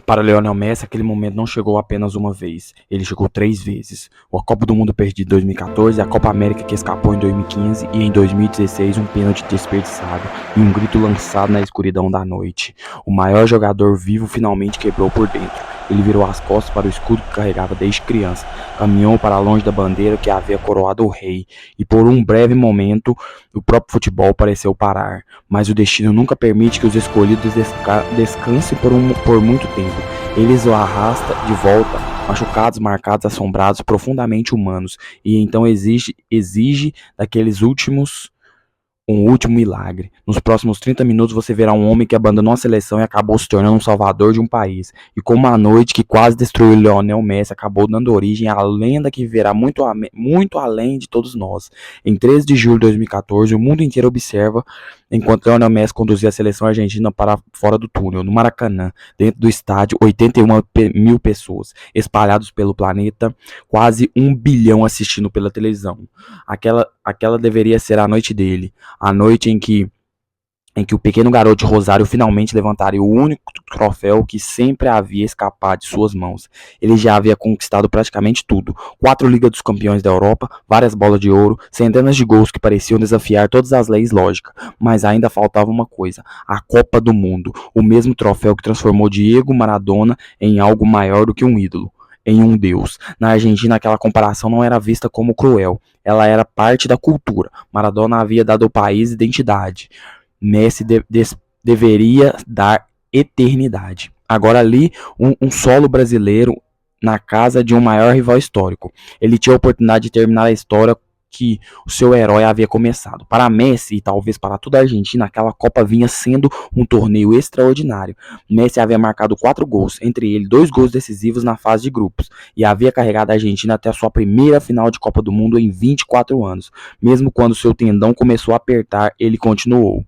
Para Lionel Messi, aquele momento não chegou apenas uma vez, ele chegou 3 vezes. A Copa do Mundo perdida em 2014, a Copa América que escapou em 2015 e em 2016 um pênalti desperdiçado e um grito lançado na escuridão da noite. O maior jogador vivo finalmente quebrou por dentro. Ele virou as costas para o escudo que carregava desde criança, caminhou para longe da bandeira que havia coroado o rei, e por um breve momento o próprio futebol pareceu parar. Mas o destino nunca permite que os escolhidos descansem por muito tempo. Eles o arrasta de volta, machucados, marcados, assombrados, profundamente humanos, e então exige daqueles últimos um último milagre. Nos próximos 30 minutos você verá um homem que abandonou a seleção e acabou se tornando um salvador de um país. E como a noite que quase destruiu Lionel Messi acabou dando origem à lenda que viverá muito além de todos nós. Em 13 de julho de 2014, o mundo inteiro observa enquanto Lionel Messi conduzia a seleção argentina para fora do túnel, no Maracanã, dentro do estádio, 81 mil pessoas, espalhados pelo planeta, quase 1 bilhão assistindo pela televisão. Aquela deveria ser a noite dele, a noite em que o pequeno garoto de Rosário finalmente levantaria o único troféu que sempre havia escapado de suas mãos. Ele já havia conquistado praticamente tudo: 4 Ligas dos Campeões da Europa, várias bolas de ouro, centenas de gols que pareciam desafiar todas as leis lógicas. Mas ainda faltava uma coisa: a Copa do Mundo, o mesmo troféu que transformou Diego Maradona em algo maior do que um ídolo, em um deus. Na Argentina, aquela comparação não era vista como cruel, ela era parte da cultura. Maradona havia dado ao país identidade. Messi deveria dar eternidade. Agora ali, um solo brasileiro na casa de um maior rival histórico. Ele tinha a oportunidade de terminar a história que o seu herói havia começado. Para Messi e talvez para toda a Argentina, aquela Copa vinha sendo um torneio extraordinário. Messi havia marcado 4 gols, entre eles 2 gols decisivos na fase de grupos, e havia carregado a Argentina até a sua primeira final de Copa do Mundo em 24 anos. Mesmo quando seu tendão começou a apertar, ele continuou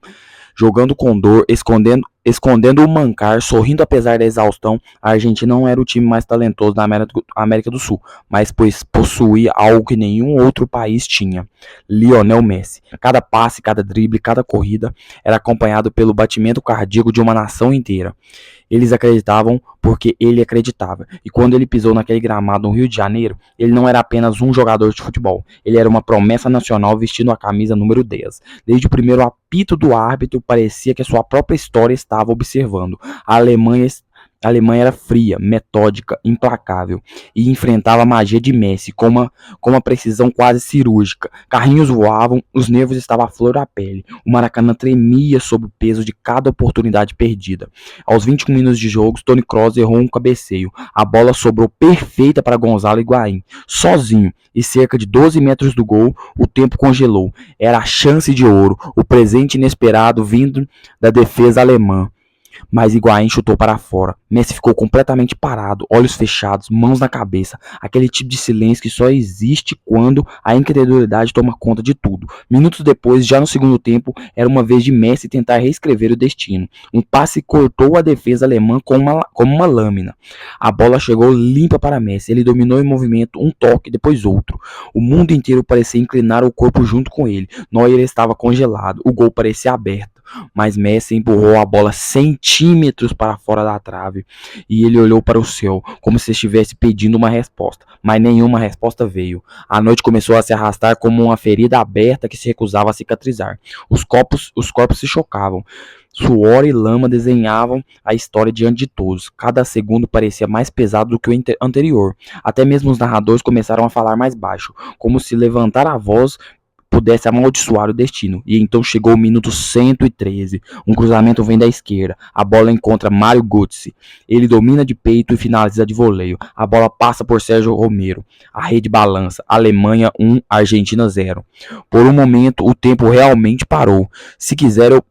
jogando com dor, escondendo o mancar, sorrindo apesar da exaustão. A Argentina não era o time mais talentoso da América do Sul, mas pois possuía algo que nenhum outro país tinha: Lionel Messi. Cada passe, cada drible, cada corrida era acompanhado pelo batimento cardíaco de uma nação inteira. Eles acreditavam porque ele acreditava. E quando ele pisou naquele gramado no Rio de Janeiro, ele não era apenas um jogador de futebol. Ele era uma promessa nacional vestindo a camisa número 10. Desde o primeiro apito do árbitro, parecia que a sua própria história estava observando. A Alemanha era fria, metódica, implacável e enfrentava a magia de Messi com uma precisão quase cirúrgica. Carrinhos voavam, os nervos estavam à flor da pele. O Maracanã tremia sob o peso de cada oportunidade perdida. Aos 21 minutos de jogo, Toni Kroos errou um cabeceio. A bola sobrou perfeita para Gonzalo Higuaín. Sozinho e cerca de 12 metros do gol, o tempo congelou. Era a chance de ouro, o presente inesperado vindo da defesa alemã. Mas Higuaín chutou para fora. Messi ficou completamente parado, olhos fechados, mãos na cabeça. Aquele tipo de silêncio que só existe quando a incredulidade toma conta de tudo. Minutos depois, já no segundo tempo, era uma vez de Messi tentar reescrever o destino. Um passe cortou a defesa alemã como uma lâmina. A bola chegou limpa para Messi. Ele dominou em movimento, um toque, depois outro. O mundo inteiro parecia inclinar o corpo junto com ele. Neuer estava congelado. O gol parecia aberto. Mas Messi empurrou a bola centímetros para fora da trave e ele olhou para o céu, como se estivesse pedindo uma resposta, mas nenhuma resposta veio. A noite começou a se arrastar como uma ferida aberta que se recusava a cicatrizar. Os corpos se chocavam. Suor e lama desenhavam a história diante de todos. Cada segundo parecia mais pesado do que o anterior. Até mesmo os narradores começaram a falar mais baixo, como se levantar a voz pudesse amaldiçoar o destino. E então chegou o minuto 113. Um cruzamento vem da esquerda. A bola encontra Mário Götze. Ele domina de peito e finaliza de voleio. A bola passa por Sérgio Romero. A rede balança. Alemanha 1, Argentina 0. Por um momento, o tempo realmente parou. Se quiser, eu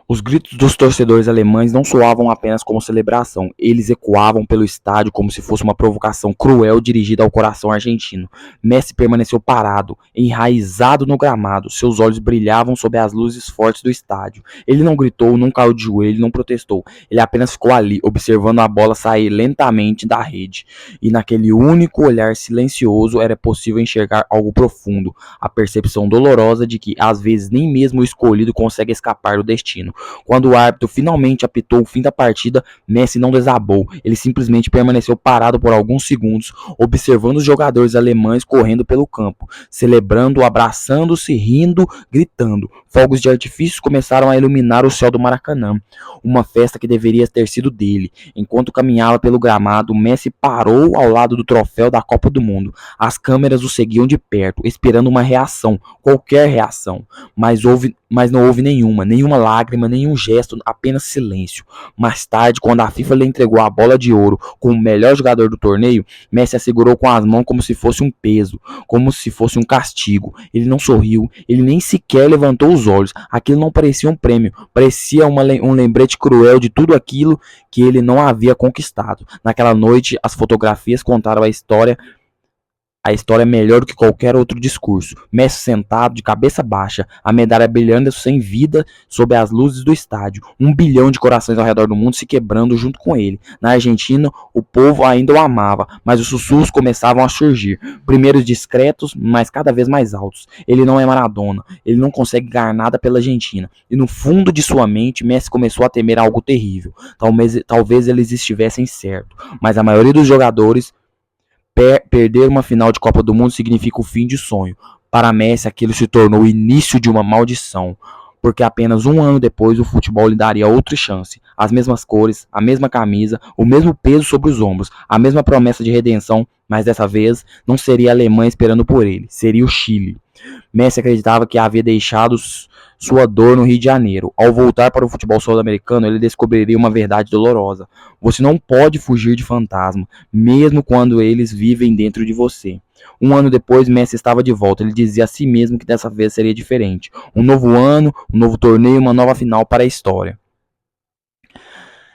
Os gritos dos torcedores alemães não soavam apenas como celebração, eles ecoavam pelo estádio como se fosse uma provocação cruel dirigida ao coração argentino. Messi permaneceu parado, enraizado no gramado, seus olhos brilhavam sob as luzes fortes do estádio. Ele não gritou, não caiu de joelho, não protestou, ele apenas ficou ali, observando a bola sair lentamente da rede. E naquele único olhar silencioso era possível enxergar algo profundo, a percepção dolorosa de que às vezes nem mesmo o escolhido consegue escapar do destino. Quando o árbitro finalmente apitou o fim da partida, Messi não desabou, ele simplesmente permaneceu parado por alguns segundos, observando os jogadores alemães correndo pelo campo, celebrando, abraçando-se, rindo, gritando. Fogos de artifícios começaram a iluminar o céu do Maracanã, uma festa que deveria ter sido dele. Enquanto caminhava pelo gramado, Messi parou ao lado do troféu da Copa do Mundo. As câmeras o seguiam de perto, esperando uma reação, qualquer reação, mas não houve nenhuma lágrima, nenhum gesto, apenas silêncio. Mais tarde, quando a FIFA lhe entregou a bola de ouro como o melhor jogador do torneio, Messi a segurou com as mãos como se fosse um peso, como se fosse um castigo. Ele não sorriu, ele nem sequer levantou os olhos. Aquilo não parecia um prêmio, parecia um lembrete cruel de tudo aquilo que ele não havia conquistado. Naquela noite, as fotografias contaram a história é melhor do que qualquer outro discurso. Messi sentado, de cabeça baixa, a medalha brilhando sem vida sob as luzes do estádio. 1 bilhão de corações ao redor do mundo se quebrando junto com ele. Na Argentina, o povo ainda o amava, mas os sussurros começavam a surgir. Primeiro discretos, mas cada vez mais altos. Ele não é Maradona, ele não consegue ganhar nada pela Argentina. E no fundo de sua mente, Messi começou a temer algo terrível. Talvez eles estivessem certos, mas a maioria dos jogadores perder uma final de Copa do Mundo significa o fim de sonho. Para Messi, aquilo se tornou o início de uma maldição, porque apenas um ano depois o futebol lhe daria outra chance. As mesmas cores, a mesma camisa, o mesmo peso sobre os ombros, a mesma promessa de redenção, mas dessa vez não seria a Alemanha esperando por ele, seria o Chile. Messi acreditava que havia deixado sua dor no Rio de Janeiro. Ao voltar para o futebol sul-americano, ele descobriria uma verdade dolorosa. Você não pode fugir de fantasma, mesmo quando eles vivem dentro de você. Um ano depois, Messi estava de volta. Ele dizia a si mesmo que dessa vez seria diferente. Um novo ano, um novo torneio, uma nova final para a história.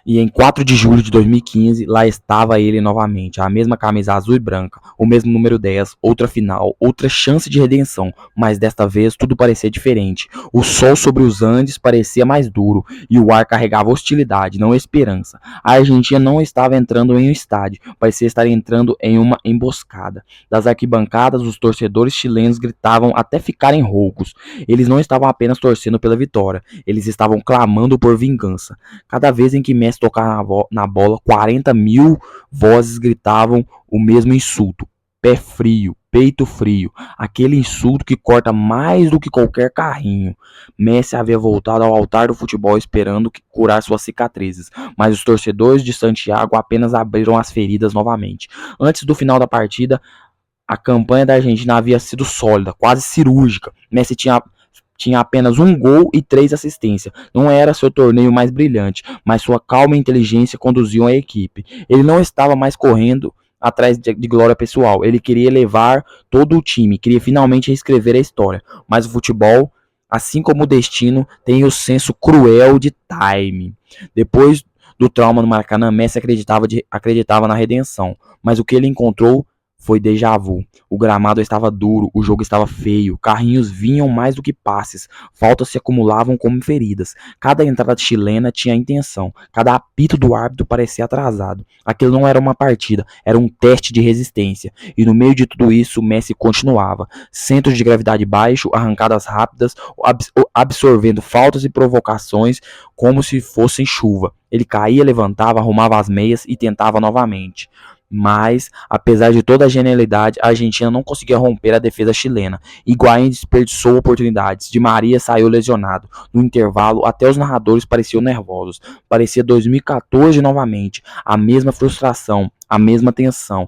E em 4 de julho de 2015, lá estava ele novamente, a mesma camisa azul e branca, o mesmo número 10, outra final, outra chance de redenção, mas desta vez tudo parecia diferente. O sol sobre os Andes parecia mais duro e o ar carregava hostilidade, não esperança. A Argentina não estava entrando em um estádio, parecia estar entrando em uma emboscada. Das arquibancadas, os torcedores chilenos gritavam até ficarem roucos. Eles não estavam apenas torcendo pela vitória, eles estavam clamando por vingança. Cada vez em que Messi tocar na bola, 40 mil vozes gritavam o mesmo insulto. Pé frio, peito frio, aquele insulto que corta mais do que qualquer carrinho. Messi havia voltado ao altar do futebol esperando curar suas cicatrizes, mas os torcedores de Santiago apenas abriram as feridas novamente. Antes do final da partida, a campanha da Argentina havia sido sólida, quase cirúrgica. Messi tinha apenas 1 gol e 3 assistências. Não era seu torneio mais brilhante, mas sua calma e inteligência conduziam a equipe. Ele não estava mais correndo atrás de glória pessoal. Ele queria elevar todo o time, queria finalmente reescrever a história. Mas o futebol, assim como o destino, tem o senso cruel de time. Depois do trauma no Maracanã, Messi acreditava na redenção, mas o que ele encontrou foi déjà vu. O gramado estava duro, o jogo estava feio, carrinhos vinham mais do que passes, faltas se acumulavam como feridas. Cada entrada chilena tinha intenção, cada apito do árbitro parecia atrasado. Aquilo não era uma partida, era um teste de resistência. E no meio de tudo isso, Messi continuava. Centros de gravidade baixo, arrancadas rápidas, absorvendo faltas e provocações como se fossem chuva. Ele caía, levantava, arrumava as meias e tentava novamente. Mas, apesar de toda a genialidade, a Argentina não conseguia romper a defesa chilena. Higuaín desperdiçou oportunidades. Di Maria saiu lesionado. No intervalo, até os narradores pareciam nervosos. Parecia 2014 novamente. A mesma frustração, a mesma tensão,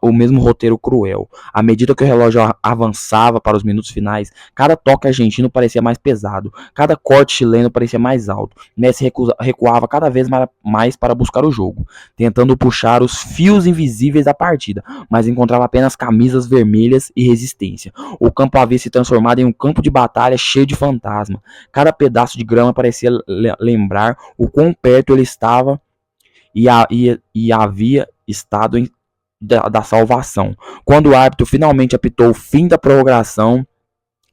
o mesmo roteiro cruel. À medida que o relógio avançava para os minutos finais, cada toque argentino parecia mais pesado, cada corte chileno parecia mais alto. Messi recuava cada vez mais para buscar o jogo, tentando puxar os fios invisíveis da partida, mas encontrava apenas camisas vermelhas e resistência. O campo havia se transformado em um campo de batalha cheio de fantasma. Cada pedaço de grama parecia lembrar o quão perto ele estava e havia estado da salvação. Quando o árbitro finalmente apitou o fim da prorrogação,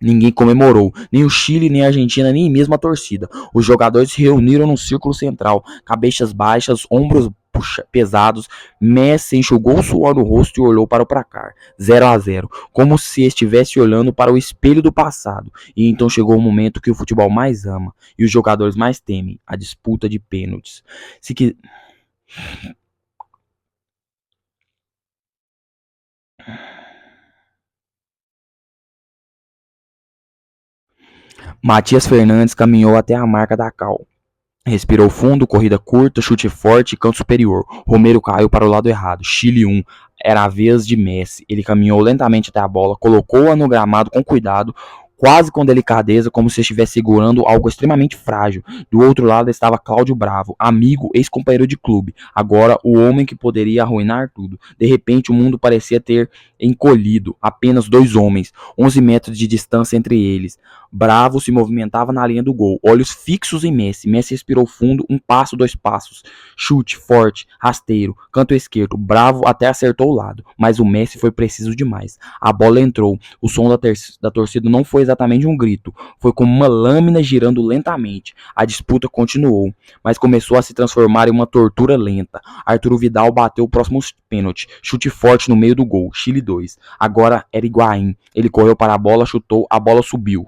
ninguém comemorou, nem o Chile, nem a Argentina, nem mesmo a torcida. Os jogadores se reuniram no círculo central, cabeças baixas, ombros pesados. Messi enxugou o suor no rosto e olhou para o placar, 0-0, como se estivesse olhando para o espelho do passado. E então chegou o momento que o futebol mais ama e os jogadores mais temem, a disputa de pênaltis. Se que... Matias Fernandes caminhou até a marca da cal. Respirou fundo, corrida curta, chute forte e canto superior. Romero caiu para o lado errado. Chile 1. Era a vez de Messi. Ele caminhou lentamente até a bola, colocou-a no gramado com cuidado, quase com delicadeza, como se estivesse segurando algo extremamente frágil. Do outro lado estava Cláudio Bravo, amigo, ex-companheiro de clube, agora o homem que poderia arruinar tudo. De repente o mundo parecia ter encolhido, apenas dois homens, 11 metros de distância entre eles. Bravo se movimentava na linha do gol, olhos fixos em Messi. Messi respirou fundo, um passo, dois passos. Chute, forte, rasteiro, canto esquerdo. Bravo até acertou o lado, mas o Messi foi preciso demais. A bola entrou. O som da torcida não foi exatamente um grito, foi como uma lâmina girando lentamente. A disputa continuou, mas começou a se transformar em uma tortura lenta. Arturo Vidal bateu o próximo pênalti, chute forte no meio do gol. Chile 2. Agora era Higuaín. Ele correu para a bola, chutou, a bola subiu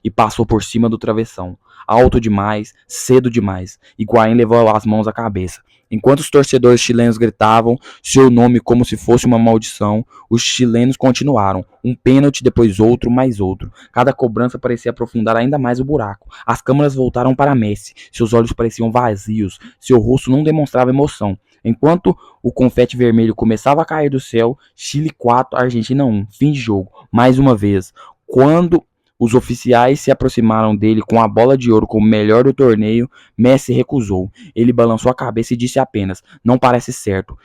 e passou por cima do travessão. Alto demais, cedo demais. Higuaín levou as mãos à cabeça. Enquanto os torcedores chilenos gritavam seu nome como se fosse uma maldição, os chilenos continuaram. Um pênalti, depois outro, mais outro. Cada cobrança parecia aprofundar ainda mais o buraco. As câmeras voltaram para Messi. Seus olhos pareciam vazios. Seu rosto não demonstrava emoção. Enquanto o confete vermelho começava a cair do céu, Chile 4, Argentina 1. Fim de jogo. Mais uma vez. Quando os oficiais se aproximaram dele com a bola de ouro como melhor do torneio, Messi recusou. Ele balançou a cabeça e disse apenas, não parece certo.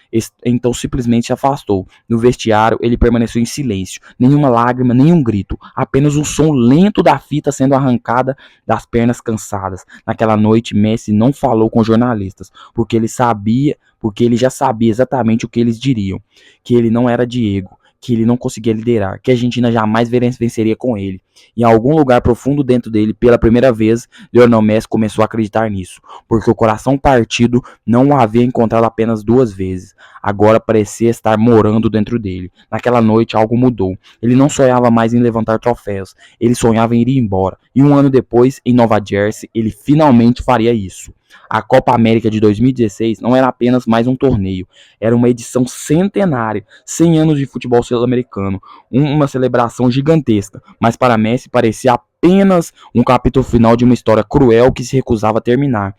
Então simplesmente se afastou. No vestiário, ele permaneceu em silêncio. Nenhuma lágrima, nenhum grito. Apenas o som lento da fita sendo arrancada das pernas cansadas. Naquela noite, Messi não falou com jornalistas, porque ele já sabia exatamente o que eles diriam. Que ele não era Diego, que ele não conseguia liderar, que a Argentina jamais venceria com ele. Em algum lugar profundo dentro dele, pela primeira vez, Lionel Messi começou a acreditar nisso, porque o coração partido não o havia encontrado apenas duas vezes. Agora parecia estar morando dentro dele. Naquela noite algo mudou. Ele não sonhava mais em levantar troféus, ele sonhava em ir embora. E um ano depois, em Nova Jersey, ele finalmente faria isso. A Copa América de 2016 não era apenas mais um torneio, era uma edição centenária, 100 anos de futebol sul-americano, uma celebração gigantesca, mas para Messi parecia apenas um capítulo final de uma história cruel que se recusava a terminar.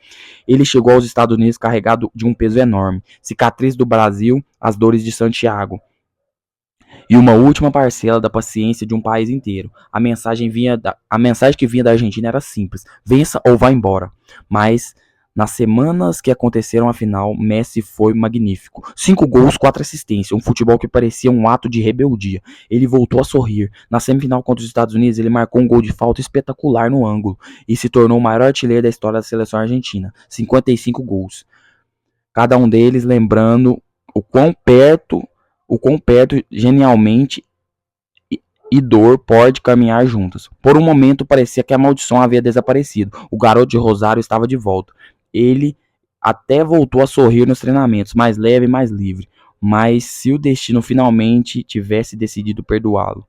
Ele chegou aos Estados Unidos carregado de um peso enorme, cicatriz do Brasil, as dores de Santiago, e uma última parcela da paciência de um país inteiro. A mensagem que vinha da Argentina era simples: vença ou vá embora. Mas nas semanas que aconteceram a final, Messi foi magnífico. 5 gols, 4 assistências, um futebol que parecia um ato de rebeldia. Ele voltou a sorrir. Na semifinal contra os Estados Unidos, ele marcou um gol de falta espetacular no ângulo e se tornou o maior artilheiro da história da seleção argentina. 55 gols. Cada um deles lembrando o quão perto genialmente e dor pode caminhar juntas. Por um momento parecia que a maldição havia desaparecido. O garoto de Rosário estava de volta. Ele até voltou a sorrir nos treinamentos, mais leve e mais livre. Mas se o destino finalmente tivesse decidido perdoá-lo.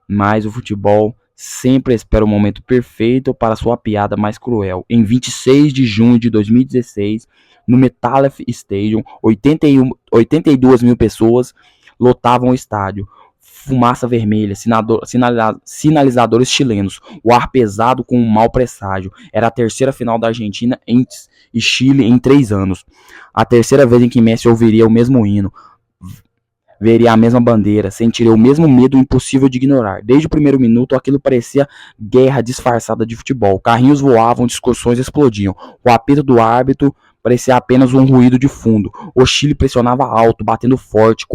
Mas o futebol sempre espera o momento perfeito para sua piada mais cruel. Em 26 de junho de 2016, no MetLife Stadium, 82 mil pessoas lotavam o estádio. fumaça vermelha, sinalizadores chilenos, o ar pesado com um mau presságio. Era a terceira final da Argentina e Chile em 3 anos. A terceira vez em que Messi ouviria o mesmo hino, veria a mesma bandeira, sentiria o mesmo medo impossível de ignorar. Desde o primeiro minuto, aquilo parecia guerra disfarçada de futebol. Carrinhos voavam, discussões explodiam. O apito do árbitro parecia apenas um ruído de fundo. O Chile pressionava alto, batendo forte,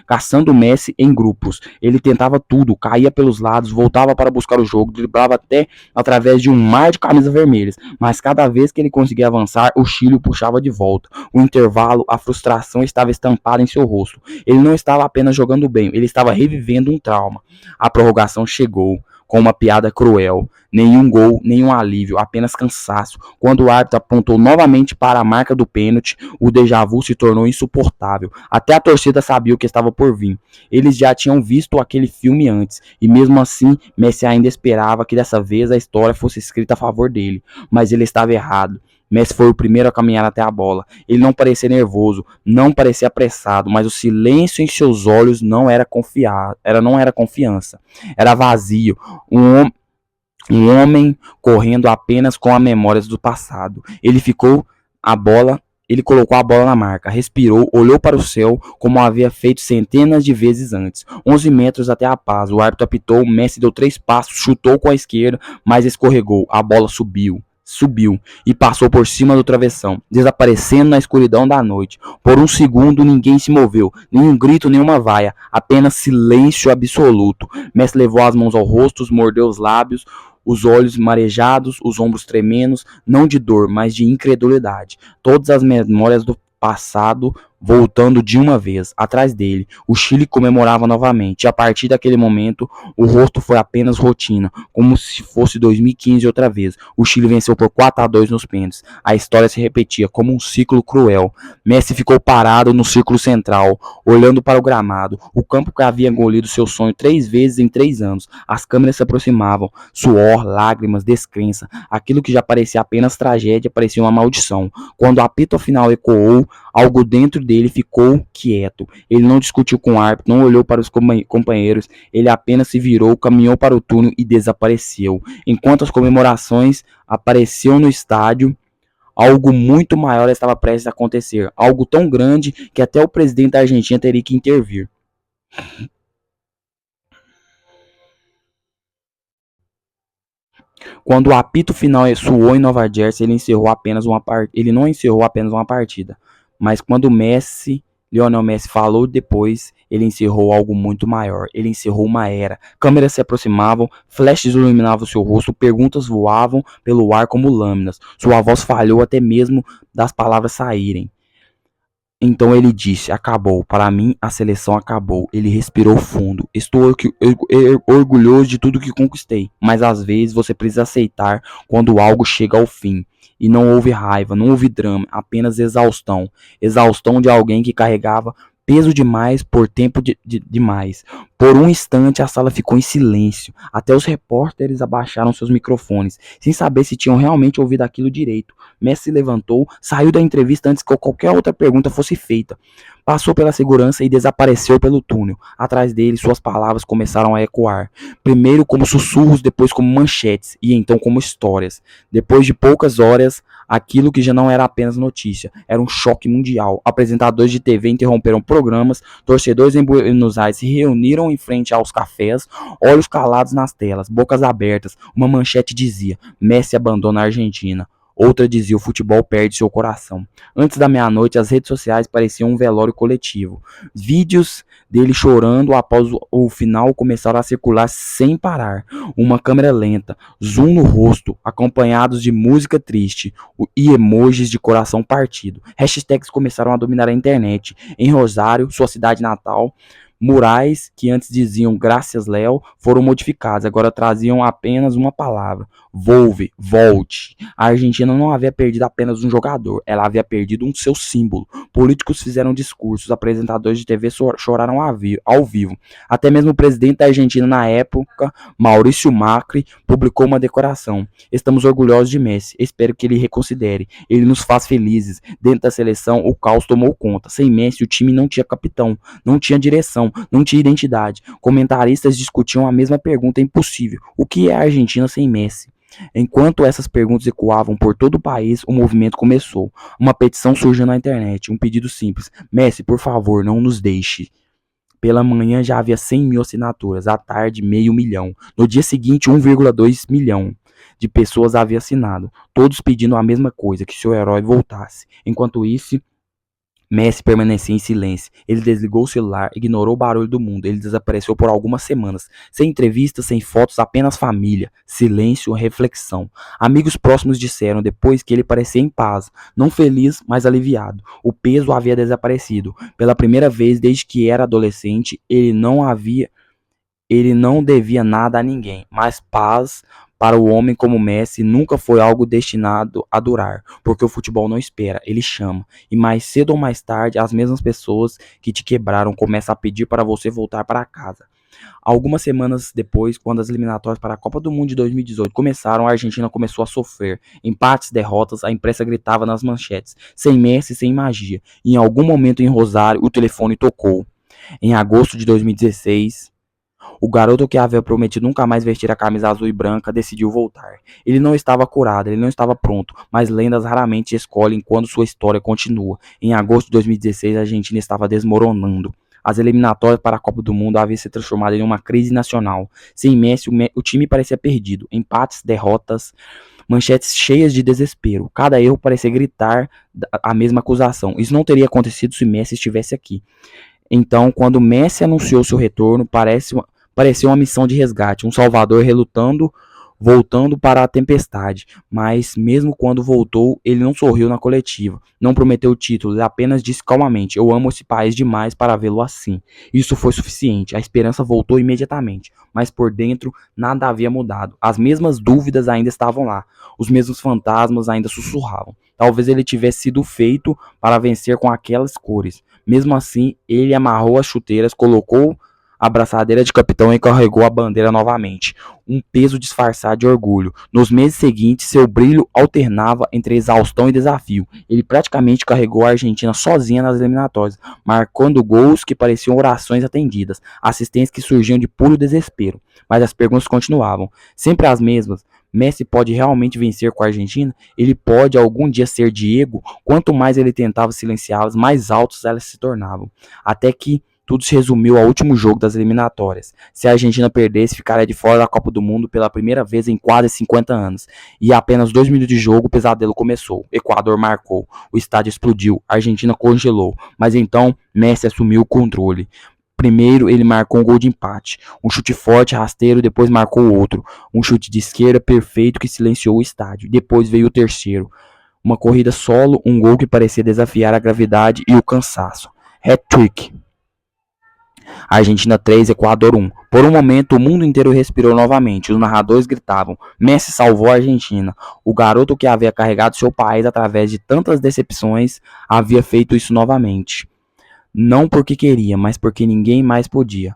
caçando o Messi em grupos. Ele tentava tudo, caía pelos lados, voltava para buscar o jogo, driblava até através de um mar de camisas vermelhas. Mas cada vez que ele conseguia avançar, o Chile o puxava de volta. O intervalo, a frustração estava estampada em seu rosto. Ele não estava apenas jogando bem, ele estava revivendo um trauma. A prorrogação chegou, com uma piada cruel. Nenhum gol, nenhum alívio, apenas cansaço. Quando o árbitro apontou novamente para a marca do pênalti, o déjà vu se tornou insuportável. Até a torcida sabia o que estava por vir. Eles já tinham visto aquele filme antes, e mesmo assim, Messi ainda esperava que dessa vez a história fosse escrita a favor dele. Mas ele estava errado. Messi foi o primeiro a caminhar até a bola. Ele não parecia nervoso, não parecia apressado, mas o silêncio em seus olhos não era confiança. Era vazio. Um homem correndo apenas com as memórias do passado. Ele colocou a bola na marca, respirou, olhou para o céu como havia feito centenas de vezes antes. 11 metros até a paz, o árbitro apitou, Messi deu 3 passos, chutou com a esquerda, mas escorregou. A bola subiu e passou por cima do travessão, desaparecendo na escuridão da noite. Por um segundo ninguém se moveu, nenhum grito, nenhuma vaia, apenas silêncio absoluto. Messi levou as mãos ao rosto, mordeu os lábios, os olhos marejados, os ombros tremendos, não de dor, mas de incredulidade. Todas as memórias do passado voltando de uma vez. Atrás dele, o Chile comemorava novamente. E a partir daquele momento, o rosto foi apenas rotina, como se fosse 2015 outra vez. O Chile venceu por 4-2 nos pênaltis. A história se repetia como um ciclo cruel. Messi ficou parado no círculo central, olhando para o gramado. O campo que havia engolido seu sonho 3 vezes em 3 anos. As câmeras se aproximavam. Suor, lágrimas, descrença. Aquilo que já parecia apenas tragédia parecia uma maldição. Quando o apito final ecoou, algo dentro dele ficou quieto. Ele não discutiu com o árbitro, não olhou para os companheiros, ele apenas se virou, caminhou para o túnel e desapareceu. Enquanto as comemorações apareciam no estádio, algo muito maior estava prestes a acontecer. Algo tão grande que até o presidente da Argentina teria que intervir. Quando o apito final soou em Nova Jersey, ele não encerrou apenas uma partida, mas quando Lionel Messi falou depois, ele encerrou algo muito maior. Ele encerrou uma era. Câmeras se aproximavam, flashes iluminavam seu rosto, perguntas voavam pelo ar como lâminas. Sua voz falhou até mesmo das palavras saírem. Então ele disse: acabou, para mim a seleção acabou. Ele respirou fundo. Estou orgulhoso de tudo que conquistei, mas às vezes você precisa aceitar quando algo chega ao fim. E não houve raiva, não houve drama, apenas exaustão. Exaustão de alguém que carregava peso demais por tempo demais. Por um instante a sala ficou em silêncio. Até os repórteres abaixaram seus microfones, sem saber se tinham realmente ouvido aquilo direito. Messi se levantou, saiu da entrevista antes que qualquer outra pergunta fosse feita. Passou pela segurança e desapareceu pelo túnel. Atrás dele, suas palavras começaram a ecoar. Primeiro como sussurros, depois como manchetes e então como histórias. Depois de poucas horas, aquilo que já não era apenas notícia, era um choque mundial. Apresentadores de TV interromperam programas, torcedores em Buenos Aires se reuniram em frente aos cafés, olhos calados nas telas, bocas abertas. Uma manchete dizia: Messi abandona a Argentina. Outra dizia: o futebol perde seu coração. Antes da meia-noite, as redes sociais pareciam um velório coletivo. Vídeos dele chorando após o final começaram a circular sem parar. Uma câmera lenta, zoom no rosto, acompanhados de música triste e emojis de coração partido. Hashtags começaram a dominar a internet. Em Rosário, sua cidade natal, murais que antes diziam graças Léo foram modificados, agora traziam apenas uma palavra: volte. A Argentina não havia perdido apenas um jogador, ela havia perdido um seu símbolo. Políticos fizeram discursos, apresentadores de TV choraram ao vivo. Até mesmo o presidente da Argentina na época, Maurício Macri, publicou uma declaração: estamos orgulhosos de Messi, espero que ele reconsidere, ele nos faz felizes. Dentro da seleção, o caos tomou conta. Sem Messi, o time não tinha capitão, não tinha direção, não tinha identidade. Comentaristas discutiam a mesma pergunta impossível: o que é a Argentina sem Messi? Enquanto essas perguntas ecoavam por todo o país, o movimento começou. Uma petição surgiu na internet, um pedido simples: Messi, por favor, não nos deixe. Pela manhã já havia 100 mil assinaturas, à tarde meio milhão. No dia seguinte, 1,2 milhão de pessoas havia assinado, todos pedindo a mesma coisa, que seu herói voltasse. Enquanto isso, Messi permanecia em silêncio. Ele desligou o celular, ignorou o barulho do mundo. Ele desapareceu por algumas semanas. Sem entrevistas, sem fotos, apenas família, silêncio, reflexão. Amigos próximos disseram depois que ele parecia em paz, não feliz, mas aliviado. O peso havia desaparecido. Pela primeira vez desde que era adolescente, ele não devia nada a ninguém, mas paz para o homem como Messi nunca foi algo destinado a durar, porque o futebol não espera, ele chama. E mais cedo ou mais tarde, as mesmas pessoas que te quebraram começam a pedir para você voltar para casa. Algumas semanas depois, quando as eliminatórias para a Copa do Mundo de 2018 começaram, a Argentina começou a sofrer. Empates, derrotas, a imprensa gritava nas manchetes: sem Messi, sem magia. E em algum momento em Rosário, o telefone tocou. Em agosto de 2016, o garoto que havia prometido nunca mais vestir a camisa azul e branca decidiu voltar. Ele não estava curado, ele não estava pronto, mas lendas raramente escolhem quando sua história continua. Em agosto de 2016, a Argentina estava desmoronando. As eliminatórias para a Copa do Mundo haviam se transformado em uma crise nacional. Sem Messi, o time parecia perdido. Empates, derrotas, manchetes cheias de desespero. Cada erro parecia gritar a mesma acusação. Isso não teria acontecido se Messi estivesse aqui. Então, quando Messi anunciou seu retorno, pareceu uma missão de resgate, um salvador relutando, voltando para a tempestade. Mas, mesmo quando voltou, ele não sorriu na coletiva, não prometeu título, ele apenas disse calmamente: eu amo esse país demais para vê-lo assim. Isso foi suficiente, a esperança voltou imediatamente, mas por dentro nada havia mudado. As mesmas dúvidas ainda estavam lá, os mesmos fantasmas ainda sussurravam. Talvez ele tivesse sido feito para vencer com aquelas cores. Mesmo assim, ele amarrou as chuteiras, colocou a braçadeira de capitão e carregou a bandeira novamente, um peso disfarçado de orgulho. Nos meses seguintes, seu brilho alternava entre exaustão e desafio. Ele praticamente carregou a Argentina sozinha nas eliminatórias, marcando gols que pareciam orações atendidas, assistências que surgiam de puro desespero. Mas as perguntas continuavam, sempre as mesmas. Messi pode realmente vencer com a Argentina? Ele pode algum dia ser Diego? Quanto mais ele tentava silenciá-las, mais altos elas se tornavam. Até que tudo se resumiu ao último jogo das eliminatórias. Se a Argentina perdesse, ficaria de fora da Copa do Mundo pela primeira vez em quase 50 anos. E apenas 2 minutos de jogo, o pesadelo começou. Equador marcou, o estádio explodiu, a Argentina congelou. Mas então, Messi assumiu o controle. Primeiro, ele marcou um gol de empate. Um chute forte, rasteiro, depois marcou outro. Um chute de esquerda perfeito que silenciou o estádio. Depois veio o terceiro. Uma corrida solo, um gol que parecia desafiar a gravidade e o cansaço. Hat-trick. Argentina 3, Equador 1. Por um momento, o mundo inteiro respirou novamente. Os narradores gritavam: Messi salvou a Argentina. O garoto que havia carregado seu país através de tantas decepções havia feito isso novamente. Não porque queria, mas porque ninguém mais podia.